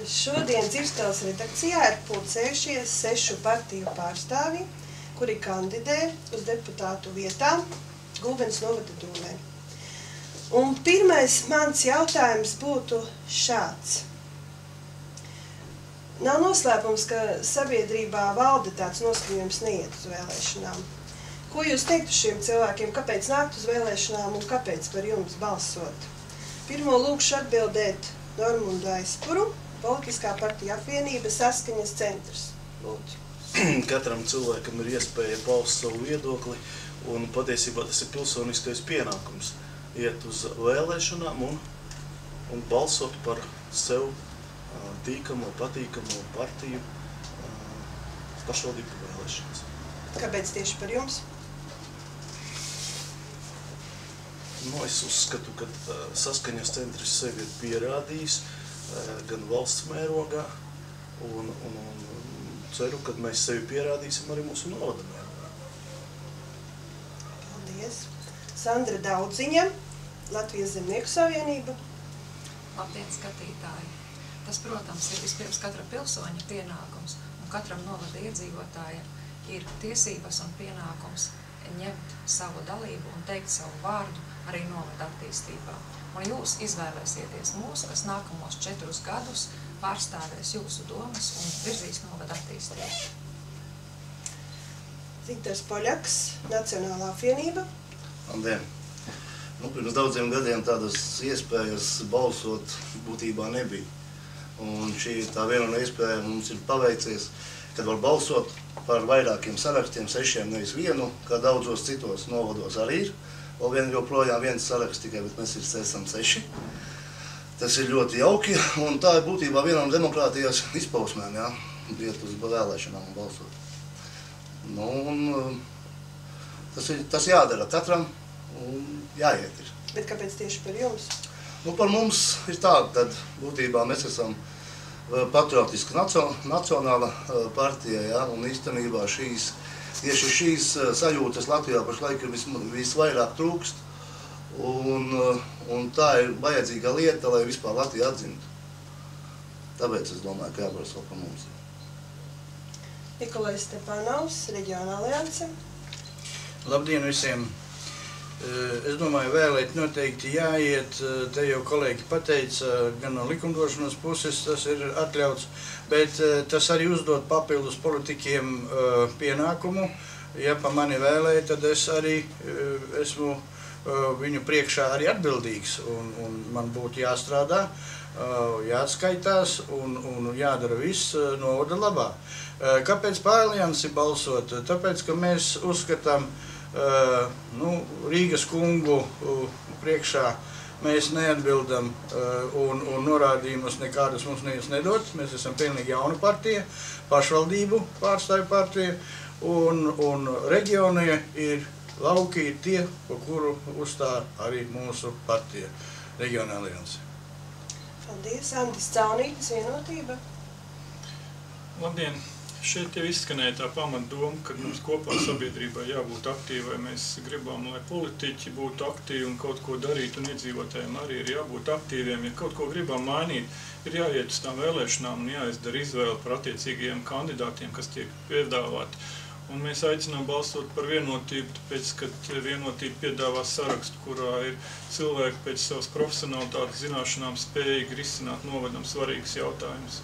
Šodien Dzirstals redakcijā ir pulcējušies 6 partiju pārstāvji, kuri kandidē uz deputātu vietām Gulbenes novada domē. Un pirmais mans jautājums būtu šāds. Nav noslēpums, ka sabiedrībā valda tāds noskaņojums neiet uz vēlēšanām. Ko jūs teiktu šiem cilvēkiem, kāpēc nākt uz vēlēšanām un kāpēc par jums balsot? Pirmo lūkšu atbildēt Normundu Aizpuru, Politiskā partija apvienība Saskaņas centrs. Lūdzu. Katram cilvēkam ir iespēja paust savu viedokli, un patiesībā tas ir pilsoniskais pienākums iet uz vēlēšanām un balsot par sev tīkamo, patīkamo partiju pašvaldību vēlēšanas. Kāpēc tieši par jums? Es uzskatu, ka Saskaņas centrs sevi ir pierādījis gan valsts mērogā, un ceru, ka mēs sevi pierādīsim arī mūsu novada mērogā. Paldies. Sandra Daudziņa, Latvijas Zemnieku savienība. Labdien, skatītāji! Tas, protams, ir vispirms katra pilsoņa pienākums, un katram novada iedzīvotājiem ir tiesības un pienākums ņemt savu dalību un teikt savu vārdu arī novada attīstībā. Un jūs izvēlēsieties mūs, kas nākamos 4 gadus pārstāvēs jūsu domas un virzīs novada attīstību. Zintars Poļaks, Nacionālā apvienība. Labdien! Pirms daudziem gadiem tādas iespējas balsot būtībā nebija. Un šī ir tā viena no iespējām mums ir paveicies, kad var balsot par vairākiem sarakstiem, 6, nevis vienu, kā daudzos citos novados arī ir. Vēl joprojām viens saraksts tikai, bet mēs esam 6. Tas ir ļoti jauki, un tā ir būtībā viena no demokrātijas izpausmēm, iet uz vēlēšanām un balsot. Tas jādara katram, un jāiet ir. Bet kāpēc tieši par jums? Par mums ir tā, ka būtībā mēs esam patriotiska nacionāla partija, un īstenībā tieši šīs sajūtas Latvijā pašlaik ir visvairāk trūkst, un tā ir vajadzīga lieta, lai vispār Latvija atzimtu. Tāpēc es domāju, ka jābalso par mums. Nikolais Stepanovs, Reģiona alianse. Labdien visiem! Es domāju, vēlēt noteikti jāiet, te jau kolēģi pateica, gan no likumdošanas puses tas ir atļauts, bet tas arī uzdod papildus politikiem pienākumu. Ja pa mani vēlē, tad es arī esmu viņu priekšā arī atbildīgs, un man būtu jāstrādā, jāatskaitās un jādara viss novada labā. Kāpēc pa aliansi balsot? Tāpēc, ka mēs uzskatām, Rīgas kungu priekšā mēs neatbildam un norādījumus nekādas mums nedot. Mēs esam pilnīgi jauna partija, pašvaldību pārstāvju partija, un reģionie ir lauki ir tie, pa kuru uzstāv arī mūsu partija, Reģiona alianse. Paldies. Andis Caunītis, Vienotība. Labdien! Šeit jau izskanēja tā pamatdoma, ka mums kopā sabiedrībā jābūt aktīvai. Mēs gribam, lai politiķi būtu aktīvi un kaut ko darītu, un iedzīvotājiem arī ir jābūt aktīviem. Ja kaut ko gribam mainīt, ir jāiet uz tām vēlēšanām un jāizdara izvēle par attiecīgajiem kandidātiem, kas tiek piedāvāti. Un mēs aicinām balsot par Vienotību, tāpēc, ka Vienotība piedāvā sarakstu, kurā ir cilvēki pēc savas profesionalitātes zināšanām spējīgi risināt novadam svarīgus jautājumus.